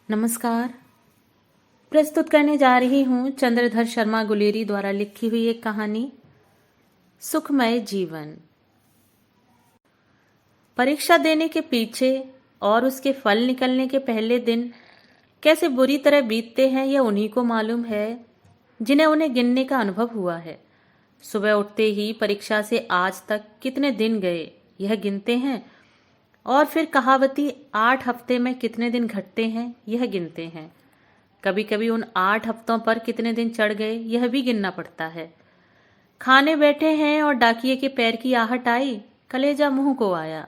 नमस्कार। प्रस्तुत करने जा रही हूँ चंद्रधर शर्मा गुलेरी द्वारा लिखी हुई एक कहानी सुखमय जीवन। परीक्षा देने के पीछे और उसके फल निकलने के पहले दिन कैसे बुरी तरह बीतते हैं यह उन्हीं को मालूम है जिन्हें उन्हें गिनने का अनुभव हुआ है। सुबह उठते ही परीक्षा से आज तक कितने दिन गए यह गिनते हैं और फिर कहावती 8 हफ्ते में कितने दिन घटते हैं यह गिनते हैं। कभी कभी उन 8 हफ्तों पर कितने दिन चढ़ गए यह भी गिनना पड़ता है। खाने बैठे हैं और डाकिये के पैर की आहट आई, कलेजा मुंह को आया।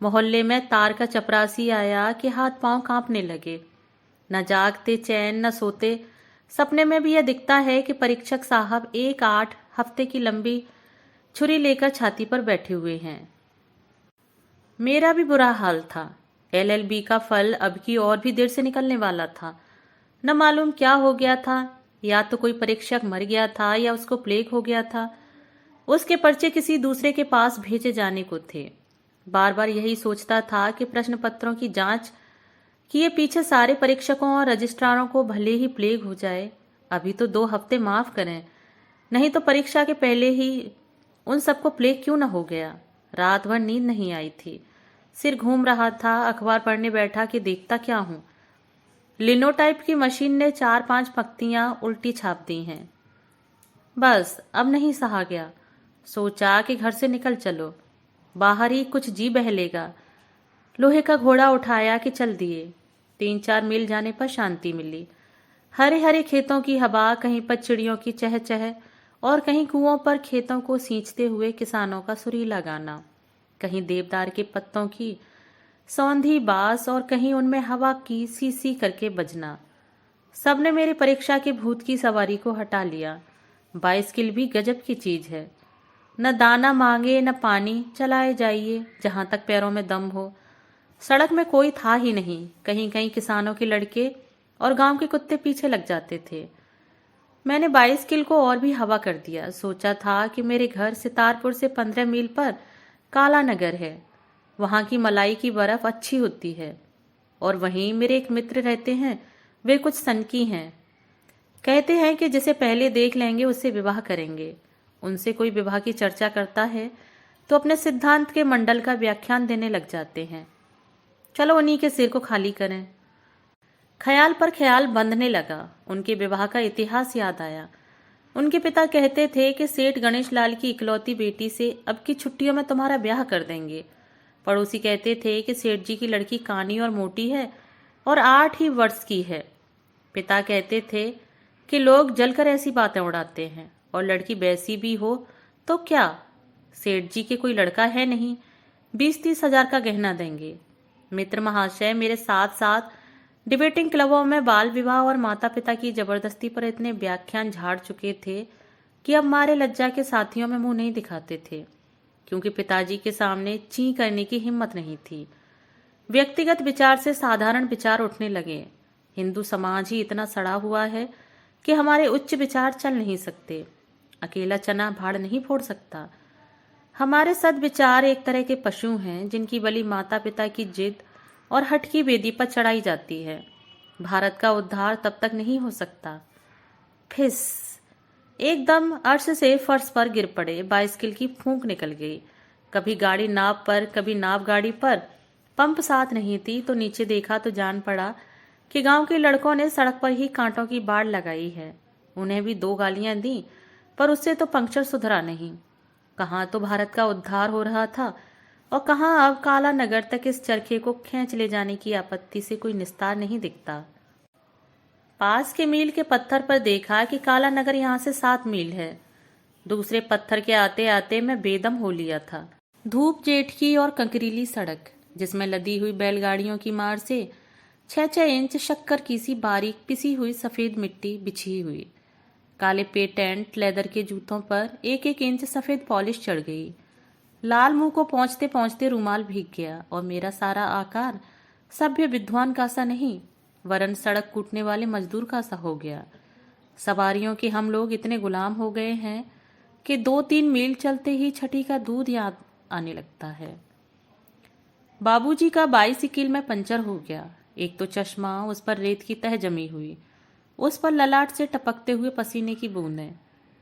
मोहल्ले में तार का चपरासी आया कि हाथ पांव कांपने लगे। न जागते चैन न सोते, सपने में भी यह दिखता है कि परीक्षक साहब एक 8 हफ्ते की लंबी छुरी लेकर छाती पर बैठे हुए हैं। मेरा भी बुरा हाल था। LLB का फल अब की और भी देर से निकलने वाला था। न मालूम क्या हो गया था, या तो कोई परीक्षक मर गया था या उसको प्लेग हो गया था। उसके पर्चे किसी दूसरे के पास भेजे जाने को थे। बार बार यही सोचता था कि प्रश्न पत्रों की जांच किए पीछे सारे परीक्षकों और रजिस्ट्रारों को भले ही प्लेग हो जाए, अभी तो 2 हफ्ते माफ करें, नहीं तो परीक्षा के पहले ही उन सबको प्लेग क्यों न हो गया। रात भर नींद नहीं आई थी, सिर घूम रहा था। अखबार पढ़ने बैठा कि देखता क्या हूं, लिनोटाइप की मशीन ने 4-5 पंक्तियां उल्टी छाप दी हैं। बस अब नहीं सहा गया। सोचा कि घर से निकल चलो, बाहर ही कुछ जी बहलेगा। लोहे का घोड़ा उठाया कि चल दिए। 3-4 मील जाने पर शांति मिली। हरे हरे खेतों की हवा, कहीं पर चिड़ियों की चहचह और कहीं कुओं पर खेतों को सींचते हुए किसानों का सुरीला गाना, कहीं देवदार के पत्तों की सौंधी बास और कहीं उनमें हवा की सी सी करके बजना। सबने मेरी परीक्षा के भूत की सवारी को हटा लिया। बाइसिकल भी गजब की चीज है, न दाना मांगे न पानी, चलाए जाइए जहां तक पैरों में दम हो। सड़क में कोई था ही नहीं। कहीं कहीं किसानों के लड़के और गांव के कुत्ते पीछे लग जाते थे। मैंने बाइसिकल को और भी हवा कर दिया। सोचा था कि मेरे घर सितारपुर से 15 मील पर काला नगर है, वहां की मलाई की बर्फ अच्छी होती है। और वहीं मेरे एक मित्र रहते हैं, वे कुछ सनकी हैं। कहते हैं कि जिसे पहले देख लेंगे उससे विवाह करेंगे। उनसे कोई विवाह की चर्चा करता है तो अपने सिद्धांत के मंडल का व्याख्यान देने लग जाते हैं। चलो उन्हीं के सिर को खाली करें। ख्याल पर ख्याल बंधने लगा। उनके विवाह का इतिहास याद आया। उनके पिता कहते थे कि सेठ गणेश लाल की इकलौती बेटी से अब की छुट्टियों में तुम्हारा ब्याह कर देंगे। पड़ोसी कहते थे कि सेठ जी की लड़की कानी और मोटी है और 8 ही वर्ष की है। पिता कहते थे कि लोग जलकर ऐसी बातें उड़ाते हैं, और लड़की वैसी भी हो तो क्या, सेठ जी के कोई लड़का है नहीं, 20-30 हजार का गहना देंगे। मित्र महाशय मेरे साथ साथ डिबेटिंग क्लबों में बाल विवाह और माता पिता की जबरदस्ती पर इतने व्याख्यान झाड़ चुके थे कि अब मारे लज्जा के साथियों में मुंह नहीं दिखाते थे, क्योंकि पिताजी के सामने ची करने की हिम्मत नहीं थी। व्यक्तिगत विचार से साधारण विचार उठने लगे। हिंदू समाज ही इतना सड़ा हुआ है कि हमारे उच्च विचार चल नहीं सकते। अकेला चना भाड़ नहीं फोड़ सकता। हमारे सद्विचार एक तरह के पशु हैं जिनकी बलि माता पिता की जिद और हठ की वेदी पर चढ़ाई जाती है। भारत का उद्धार तब तक नहीं हो सकता। फिस एकदम अर्श से फर्श पर गिर पड़े। बाइसिकल की फूंक निकल गई। कभी गाड़ी नाव पर, कभी नाव गाड़ी पर। पंप साथ नहीं थी तो नीचे देखा तो जान पड़ा कि गांव के लड़कों ने सड़क पर ही कांटों की बाढ़ लगाई है। उन्हें भी 2 गालियां दी, पर उससे तो पंक्चर सुधरा नहीं। कहाँ तो भारत का उद्धार हो रहा था और कहाँ अब काला नगर तक इस चरखे को खींच ले जाने की आपत्ति से कोई निस्तार नहीं दिखता। पास के मील के पत्थर पर देखा कि काला नगर यहाँ से 7 मील है। दूसरे पत्थर के आते आते मैं बेदम हो लिया था। धूप जेठ की और कंकरीली सड़क, जिसमें लदी हुई बैलगाड़ियों की मार से 6-6 इंच शक्कर की सी बारीक पिसी हुई सफेद मिट्टी बिछी हुई। काले पेटेंट लेदर के जूतों पर 1-1 इंच सफेद पॉलिश चढ़ गई। लाल मुंह को पहुंचते पहुंचते रुमाल भीग गया और मेरा सारा आकार सभ्य विद्वान का सा नहीं, वरन सड़क कूटने वाले मजदूर का सा हो गया। सवारियों के हम लोग इतने गुलाम हो गए हैं कि 2-3 मील चलते ही छठी का दूध याद आने लगता है। बाबूजी का बाइसिकल में पंचर हो गया। एक तो चश्मा, उस पर रेत की तह जमी हुई, उस पर ललाट से टपकते हुए पसीने की बूंदें,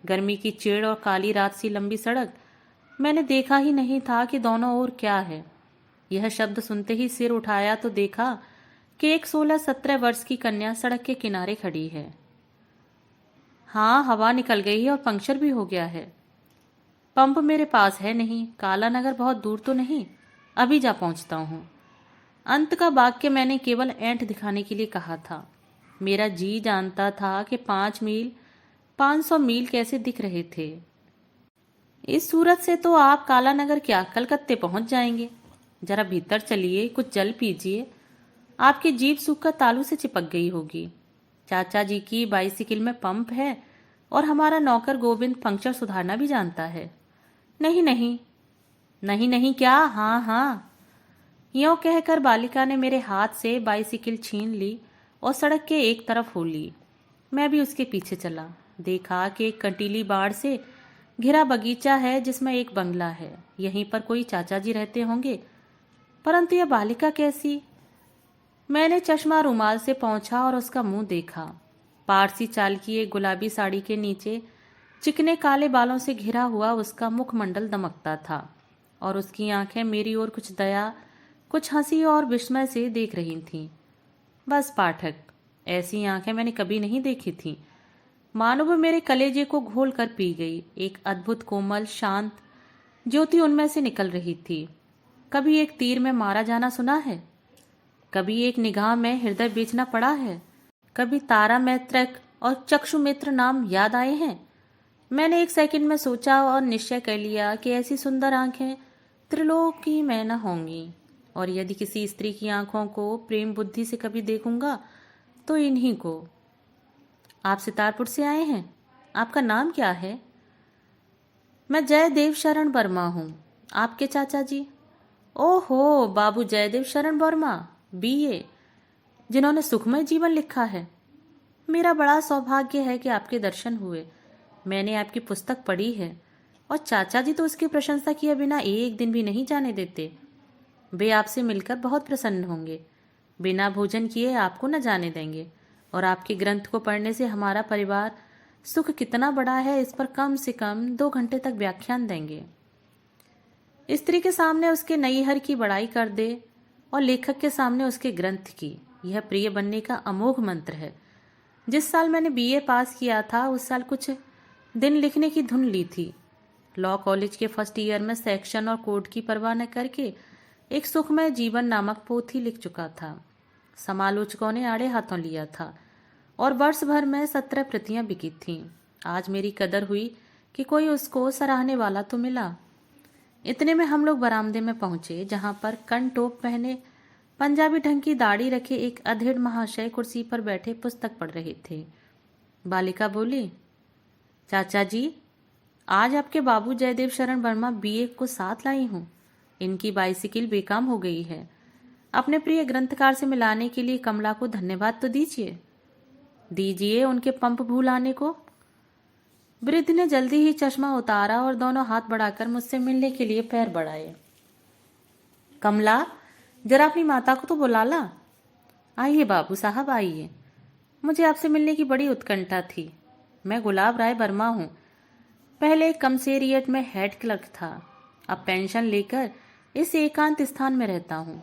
गर्मी की चिड़ और काली रात सी लंबी सड़क। मैंने देखा ही नहीं था कि दोनों ओर क्या है। यह शब्द सुनते ही सिर उठाया तो देखा कि एक 16-17 वर्ष की कन्या सड़क के किनारे खड़ी है। हाँ, हवा निकल गई है और पंक्चर भी हो गया है। पंप मेरे पास है नहीं, काला नगर बहुत दूर तो नहीं, अभी जा पहुंचता हूँ। अंत का वाक्य मैंने केवल ऐंठ दिखाने के लिए कहा था। मेरा जी जानता था कि 5 मील 500 मील कैसे दिख रहे थे। इस सूरत से तो आप काला नगर क्या कलकत्ते पहुंच जाएंगे। जरा भीतर चलिए, कुछ जल पीजिए, आपकी जीभ सूखकर तालू से चिपक गई होगी। चाचा जी की बाइसिकल में पंप है और हमारा नौकर गोविंद पंक्चर सुधारना भी जानता है। नहीं नहीं, नहीं नहीं क्या, हाँ हाँ। यों कहकर बालिका ने मेरे हाथ से बाइसिकल छीन ली और सड़क के एक तरफ हो ली। मैं भी उसके पीछे चला। देखा कि एक कंटीली बाड़ से घिरा बगीचा है जिसमें एक बंगला है। यहीं पर कोई चाचा जी रहते होंगे, परंतु यह बालिका कैसी। मैंने चश्मा रुमाल से पोंछा और उसका मुंह देखा। पारसी चाल की एक गुलाबी साड़ी के नीचे चिकने काले बालों से घिरा हुआ उसका मुखमंडल दमकता था और उसकी आंखें मेरी ओर कुछ दया, कुछ हंसी और विस्मय से देख रही थीं। बस पाठक, ऐसी आंखें मैंने कभी नहीं देखी थीं। मानो वो मेरे कलेजे को घोल कर पी गई। एक अद्भुत कोमल शांत ज्योति उनमें से निकल रही थी। कभी एक तीर में मारा जाना सुना है, कभी एक निगाह में हृदय बेचना पड़ा है, कभी तारा मैत्रक और चक्षुमित्र नाम याद आए हैं। मैंने एक सेकंड में सोचा और निश्चय कर लिया कि ऐसी सुंदर आंखें त्रिलोकी में न होंगी, और यदि किसी स्त्री की आंखों को प्रेम बुद्धि से कभी देखूंगा तो इन्हीं को। आप सितारपुर से आए हैं, आपका नाम क्या है? मैं जयदेव शरण वर्मा हूँ। आपके चाचा जी? ओहो, बाबू जयदेव शरण वर्मा, बीए, जिन्होंने सुखमय जीवन लिखा है। मेरा बड़ा सौभाग्य है कि आपके दर्शन हुए। मैंने आपकी पुस्तक पढ़ी है और चाचा जी तो उसकी प्रशंसा किए बिना एक दिन भी नहीं जाने देते। वे आपसे मिलकर बहुत प्रसन्न होंगे। बिना भोजन किए आपको न जाने देंगे, और आपके ग्रंथ को पढ़ने से हमारा परिवार सुख कितना बड़ा है इस पर कम से कम 2 घंटे तक व्याख्यान देंगे। स्त्री के सामने उसके नैहर की बड़ाई कर दे और लेखक के सामने उसके ग्रंथ की, यह प्रिय बनने का अमोघ मंत्र है। जिस साल मैंने बीए पास किया था उस साल कुछ दिन लिखने की धुन ली थी। लॉ कॉलेज के फर्स्ट ईयर में सेक्शन और कोड की परवाह न करके एक सुखमय जीवन नामक पोथी लिख चुका था। समालोचकों ने आड़े हाथों लिया था और वर्ष भर में 17 प्रतियां बिकी थीं। आज मेरी कदर हुई कि कोई उसको सराहने वाला तो मिला। इतने में हम लोग बरामदे में पहुंचे, जहां पर कन टोप पहने, पंजाबी ढंग की दाढ़ी रखे एक अधेड़ महाशय कुर्सी पर बैठे पुस्तक पढ़ रहे थे। बालिका बोली, चाचा जी, आज आपके बाबू जयदेव शरण वर्मा बीए को साथ लाई हूँ। इनकी बाइसिकल बेकाम हो गई है। अपने प्रिय ग्रंथकार से मिलाने के लिए कमला को धन्यवाद तो दीजिए। दीजिए उनके पंप भूल आने को। वृद्ध ने जल्दी ही चश्मा उतारा और दोनों हाथ बढ़ाकर मुझसे मिलने के लिए पैर बढ़ाए। कमला, जरा अपनी माता को तो बुला ला। आइए बाबू साहब, आइए। मुझे आपसे मिलने की बड़ी उत्कंठा थी। मैं गुलाब राय वर्मा हूँ। पहले कमसेरियट में हेड क्लर्क था, अब पेंशन लेकर इस एकांत स्थान में रहता हूँ।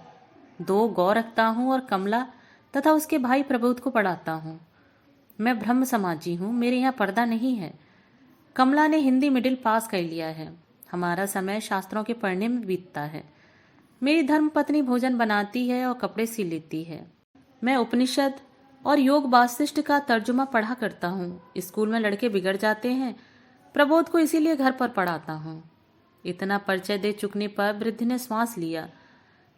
2 गौ रखता हूँ और कमला तथा उसके भाई प्रबोध को पढ़ाता हूँ। मैं ब्रह्म समाजी हूँ, मेरे यहाँ पर्दा नहीं है। कमला ने हिंदी मिडिल पास कर लिया है। हमारा समय शास्त्रों के पढ़ने में बीतता है। मेरी धर्मपत्नी भोजन बनाती है और कपड़े सी लेती है। मैं उपनिषद और योग वासिष्ठ का तर्जुमा पढ़ा करता हूँ। स्कूल में लड़के बिगड़ जाते हैं, प्रबोध को इसीलिए घर पर पढ़ाता हूँ। इतना परिचय दे चुकने पर वृद्ध ने श्वास लिया।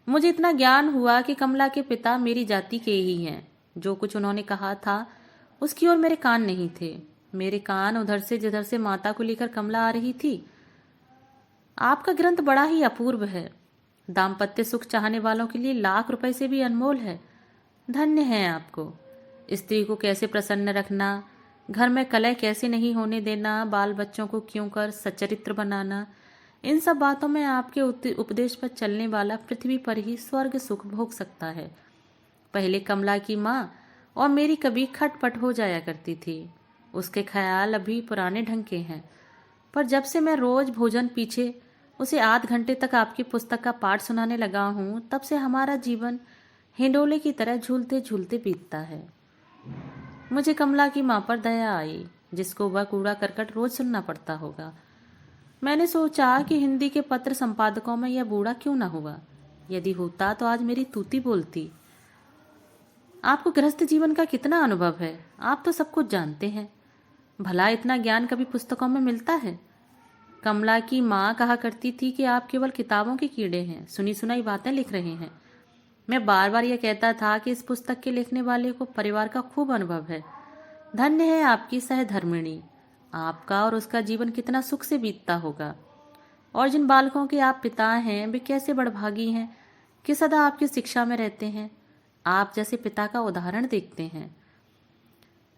मुझे इतना ज्ञान हुआ कि कमला के पिता मेरी जाति के ही हैं। जो कुछ उन्होंने कहा था उसकी ओर मेरे कान नहीं थे। मेरे कान उधर से जिधर से माता को लेकर कमला आ रही थी। आपका ग्रंथ बड़ा ही अपूर्व है। दाम्पत्य सुख चाहने वालों के लिए लाख रुपए से भी अनमोल है। धन्य है आपको। स्त्री को कैसे प्रसन्न रखना, घर में कलह कैसे नहीं होने देना, बाल बच्चों को क्यों कर सच्चरित्र बनाना, इन सब बातों में आपके उपदेश पर चलने वाला पृथ्वी पर ही स्वर्ग सुख भोग सकता है। पहले कमला की माँ और मेरी कभी खटपट हो जाया करती थी। उसके ख्याल अभी पुराने ढंग के हैं, पर जब से मैं रोज भोजन पीछे उसे आध घंटे तक आपकी पुस्तक का पाठ सुनाने लगा हूँ, तब से हमारा जीवन हिंडोले की तरह झूलते झूलते बीतता है। मुझे कमला की माँ पर दया आई, जिसको वह कूड़ा करकट रोज सुनना पड़ता होगा। मैंने सोचा कि हिंदी के पत्र संपादकों में यह बूढ़ा क्यों ना हुआ। यदि होता तो आज मेरी तूती बोलती। आपको गृहस्थ जीवन का कितना अनुभव है, आप तो सब कुछ जानते हैं। भला इतना ज्ञान कभी पुस्तकों में मिलता है? कमला की माँ कहा करती थी कि आप केवल किताबों के कीड़े हैं, सुनी सुनाई बातें लिख रहे हैं। मैं बार बार यह कहता था कि इस पुस्तक के लिखने वाले को परिवार का खूब अनुभव है। धन्य है आपकी सहधर्मिणी, आपका और उसका जीवन कितना सुख से बीतता होगा। और जिन बालकों के आप पिता हैं, वे कैसे बड़भागी हैं कि सदा आपकी शिक्षा में रहते हैं। आप जैसे पिता का उदाहरण देखते हैं।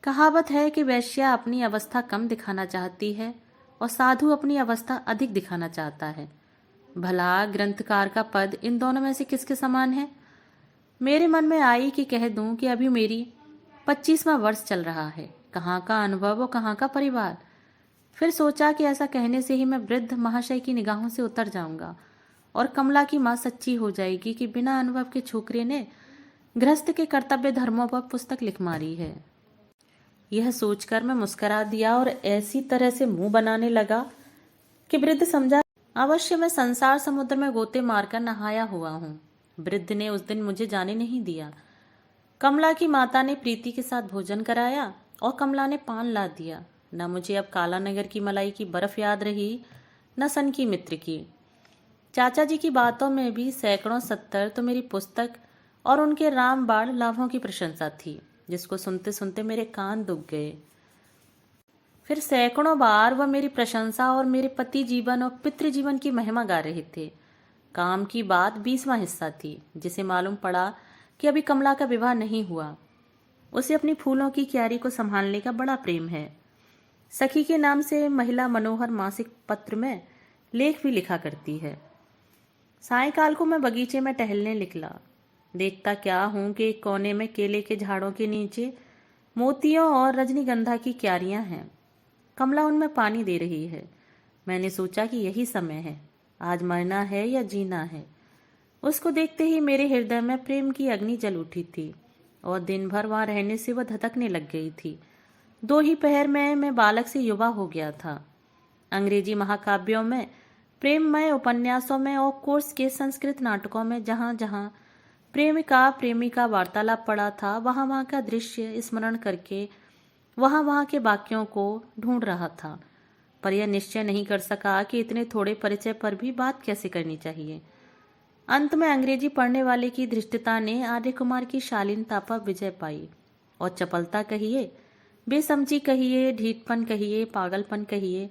कहावत है कि वैश्या अपनी अवस्था कम दिखाना चाहती है और साधु अपनी अवस्था अधिक दिखाना चाहता है। भला ग्रंथकार का पद इन दोनों में से किसके समान है? मेरे मन में आई कि कह दूं कि अभी मेरी 25वां वर्ष चल रहा है। कहाँ का अनुभव और कहाँ का परिवार। फिर सोचा कि ऐसा कहने से ही मैं वृद्ध महाशय की निगाहों से उतर जाऊंगा और कमला की माँ सच्ची हो जाएगी कि बिना अनुभव के छोकरे ने गृहस्थ के कर्तव्य धर्मों पर पुस्तक लिख मारी है। यह सोचकर मैं मुस्कुरा दिया और ऐसी तरह से मुंह बनाने लगा कि वृद्ध समझा अवश्य मैं संसार समुद्र में गोते मारकर नहाया हुआ हूँ। वृद्ध ने उस दिन मुझे जाने नहीं दिया। कमला की माता ने प्रीति के साथ भोजन कराया और कमला ने पान ला दिया। न मुझे अब काला नगर की मलाई की बर्फ याद रही, न सन की मित्र की। चाचा जी की बातों में भी सैकड़ों सत्तर तो मेरी पुस्तक और उनके रामबाण लाभों की प्रशंसा थी, जिसको सुनते सुनते मेरे कान दुख गए। फिर सैकड़ों बार वह मेरी प्रशंसा और मेरे पति जीवन और पितृ जीवन की महिमा गा रहे थे। काम की बात 20वां हिस्सा थी, जिसे मालूम पड़ा कि अभी कमला का विवाह नहीं हुआ। उसे अपनी फूलों की क्यारी को संभालने का बड़ा प्रेम है। सखी के नाम से महिला मनोहर मासिक पत्र में लेख भी लिखा करती है। सायंकाल को मैं बगीचे में टहलने निकला। देखता क्या हूं कि एक कोने में केले के झाड़ों के नीचे मोतियों और रजनीगंधा की क्यारियां हैं। कमला उनमें पानी दे रही है। मैंने सोचा कि यही समय है, आज मरना है या जीना है। उसको देखते ही मेरे हृदय में प्रेम की अग्नि जल उठी थी और दिन भर वहां रहने से वह धधकने लग गई थी। 2 ही पहर में मैं बालक से युवा हो गया था। अंग्रेजी महाकाव्यों में, प्रेममय उपन्यासों में और कोर्स के संस्कृत नाटकों में जहां जहां प्रेमिका प्रेमिका वार्तालाप पड़ा था, वहां वहां का दृश्य स्मरण करके वहां वहां के वाक्यों को ढूंढ रहा था, पर यह निश्चय नहीं कर सका कि इतने थोड़े परिचय पर भी बात कैसे करनी चाहिए। अंत में अंग्रेजी पढ़ने वाले की धृष्टता ने आर्य कुमार की शालीनता पर विजय पाई और चपलता कहिए, बेसमझी कहिए, ढीठपन कहिए, पागलपन कहिए,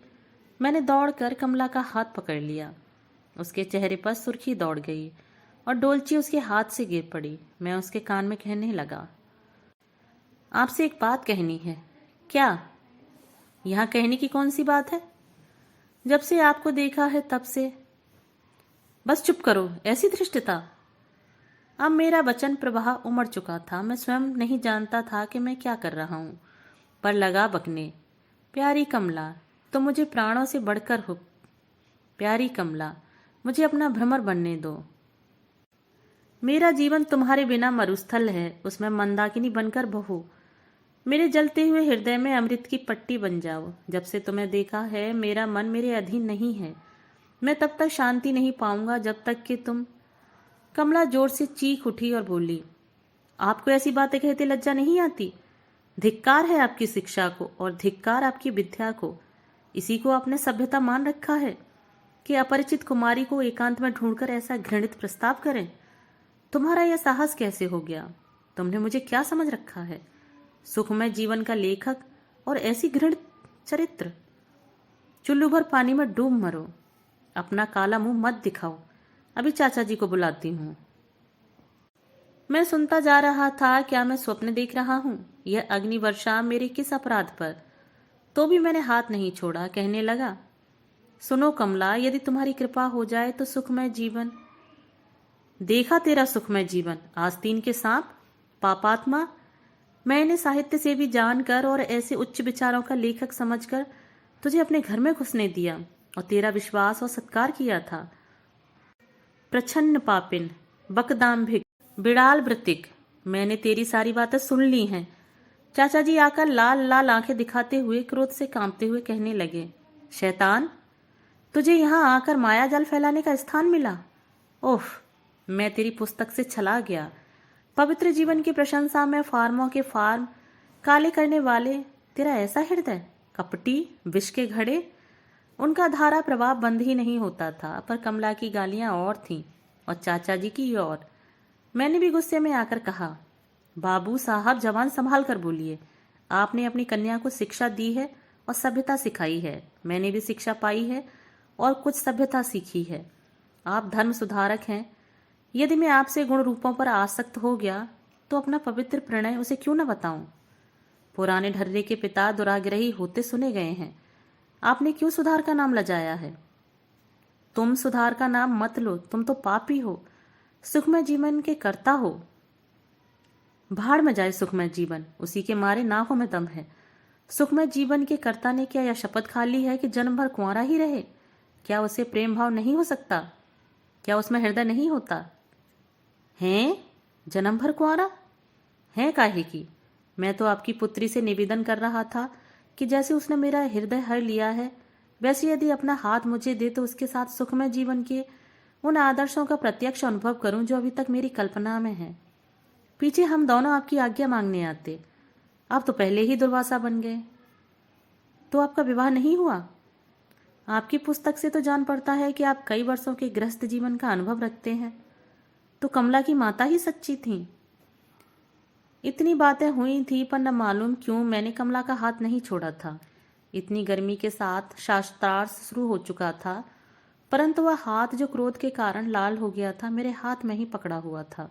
मैंने दौड़कर कमला का हाथ पकड़ लिया। उसके चेहरे पर सुर्खी दौड़ गई और डोलची उसके हाथ से गिर पड़ी। मैं उसके कान में कहने लगा, आपसे एक बात कहनी है। क्या? यहाँ कहने की कौन सी बात है? जब से आपको देखा है तब से। बस चुप करो, ऐसी धृष्टता। अब मेरा वचन प्रवाह उमड़ चुका था। मैं स्वयं नहीं जानता था कि मैं क्या कर रहा हूँ, पर लगा बकने, प्यारी कमला तुम मुझे प्राणों से बढ़कर हो। प्यारी कमला, मुझे अपना भ्रमर बनने दो। मेरा जीवन तुम्हारे बिना मरुस्थल है, उसमें मंदाकिनी बनकर बहो। मेरे जलते हुए हृदय में अमृत की पट्टी बन जाओ। जब से तुम्हें देखा है मेरा मन मेरे अधीन नहीं है। मैं तब तक शांति नहीं पाऊंगा जब तक कि तुम। कमला जोर से चीख उठी और बोली, आपको ऐसी बातें कहते लज्जा नहीं आती? धिक्कार है आपकी शिक्षा को और धिक्कार आपकी विद्या को। इसी को आपने सभ्यता मान रखा है कि अपरिचित कुमारी को एकांत में ढूंढकर ऐसा घृणित प्रस्ताव करें। तुम्हारा यह साहस कैसे हो गया? तुमने मुझे क्या समझ रखा है? सुखमय जीवन का लेखक और ऐसी घृणित चरित्र। चुल्लू भर पानी में डूब मरो। अपना काला मुंह मत दिखाओ। अभी चाचा जी को बुलाती हूँ। मैं सुनता जा रहा था। क्या मैं स्वप्न देख रहा हूँ? यह अग्नि वर्षा मेरे किस अपराध पर? तो भी मैंने हाथ नहीं छोड़ा। कहने लगा, सुनो कमला, यदि तुम्हारी कृपा हो जाए तो सुखमय जीवन। देखा तेरा सुखमय जीवन, आस्तीन के सांप, पापात्मा, मैं इन्हें साहित्य से भी जानकर और ऐसे उच्च विचारों का लेखक समझकर तुझे अपने घर में घुसने दिया और तेरा विश्वास और सत्कार किया था। प्रछन्न पापिन, बकदाम्भिक, बिड़ाल वृत्तिक, मैंने तेरी सारी बातें सुन ली हैं। चाचा जी आकर लाल लाल आंखें दिखाते हुए क्रोध से कांपते हुए कहने लगे, शैतान, तुझे यहाँ आकर माया जाल फैलाने का स्थान मिला। ओह, मैं तेरी पुस्तक से छला गया। पवित्र जीवन की प्रशंसा में फार्मों के फार्म काले करने वाले, तेरा ऐसा हृदय, कपटी, विष के घड़े। उनका धारा प्रभाव बंद ही नहीं होता था, पर कमला की गालियां और थीं और चाचा जी की और। मैंने भी गुस्से में आकर कहा, बाबू साहब जवान संभाल कर बोलिए। आपने अपनी कन्या को शिक्षा दी है और सभ्यता सिखाई है। मैंने भी शिक्षा पाई है और कुछ सभ्यता सीखी है। आप धर्म सुधारक हैं। यदि मैं आपसे गुण रूपों पर आसक्त हो गया तो अपना पवित्र प्रणय उसे क्यों न बताऊं। पुराने ढर्रे के पिता दुराग्रही होते सुने गए हैं। आपने क्यों सुधार का नाम लजाया है? तुम सुधार का नाम मत लो, तुम तो पापी हो, सुखमय जीवन के कर्ता हो। भाड़ में जाए सुखमय जीवन, उसी के मारे नाकों में दम है। सुखमय जीवन के कर्ता ने क्या यह शपथ खा ली है कि जन्म भर कुंवारा ही रहे? क्या उसे प्रेम भाव नहीं हो सकता? क्या उसमें हृदय नहीं होता? हैं? जन्म भर कुंवारा है काहे की? मैं तो आपकी पुत्री से निवेदन कर रहा था कि जैसे उसने मेरा हृदय हर लिया है, वैसे यदि अपना हाथ मुझे दे तो उसके साथ सुखमय जीवन के उन आदर्शों का प्रत्यक्ष अनुभव करूं जो अभी तक मेरी कल्पना में है। पीछे हम दोनों आपकी आज्ञा मांगने आते, आप तो पहले ही दुर्वासा बन गए। तो आपका विवाह नहीं हुआ? आपकी पुस्तक से तो जान पड़ता है कि आप कई वर्षों के गृहस्थ जीवन का अनुभव रखते हैं। तो कमला की माता ही सच्ची थी। इतनी बातें हुई थी, पर न मालूम क्यों मैंने कमला का हाथ नहीं छोड़ा था। इतनी गर्मी के साथ शास्त्रार्थ शुरू हो चुका था, परंतु वह हाथ जो क्रोध के कारण लाल हो गया था, मेरे हाथ में ही पकड़ा हुआ था।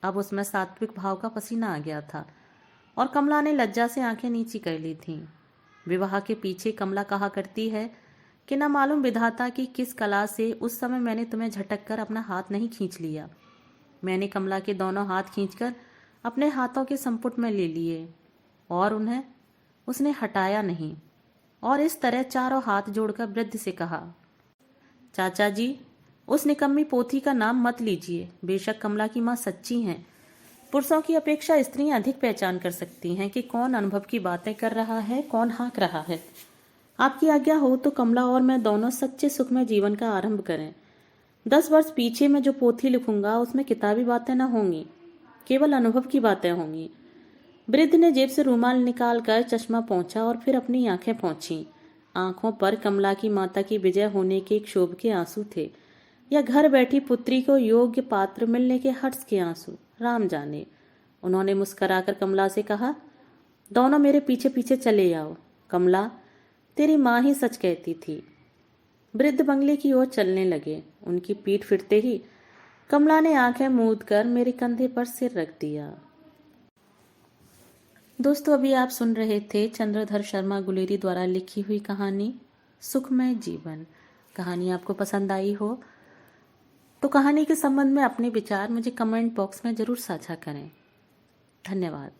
अब उसमें सात्विक भाव का पसीना आ गया था और कमला ने लज्जा से आंखें नीची कर ली थीं। विवाह के पीछे कमला कहा करती है कि न मालूम विधाता की किस कला से उस समय मैंने तुम्हें झटक कर अपना हाथ नहीं खींच लिया। मैंने कमला के दोनों हाथ खींचकर अपने हाथों के संपुट में ले लिए और उन्हें उसने हटाया नहीं, और इस तरह चारों हाथ जोड़कर वृद्ध से कहा, चाचा जी, उस निकम्मी पोथी का नाम मत लीजिए। बेशक कमला की माँ सच्ची हैं। पुरुषों की अपेक्षा स्त्रियां अधिक पहचान कर सकती हैं कि कौन अनुभव की बातें कर रहा है, कौन हाँक रहा है। आपकी आज्ञा हो तो कमला और मैं दोनों सच्चे सुखमय जीवन का आरंभ करें। 10 वर्ष पीछे मैं जो पोथी लिखूंगा उसमें किताबी बातें न होंगी, केवल अनुभव की बातें होंगी। वृद्ध ने जेब से रूमाल निकालकर चश्मा पोंछा और फिर अपनी आंखें पोंछी। आंखों पर कमला की माता की विजय होने के क्षोभ के आंसू थे या घर बैठी पुत्री को योग्य पात्र मिलने के हर्ष के आंसू, राम जाने। उन्होंने मुस्कराकर कमला से कहा, दोनों मेरे पीछे पीछे चले आओ। कमला, तेरी माँ ही सच कहती थी। वृद्ध बंगले की ओर चलने लगे। उनकी पीठ फिरते ही कमला ने आंखें मूंद कर मेरे कंधे पर सिर रख दिया। दोस्तों, अभी आप सुन रहे थे चंद्रधर शर्मा गुलेरी द्वारा लिखी हुई कहानी सुखमय जीवन। कहानी आपको पसंद आई हो तो कहानी के संबंध में अपने विचार मुझे कमेंट बॉक्स में जरूर साझा करें। धन्यवाद।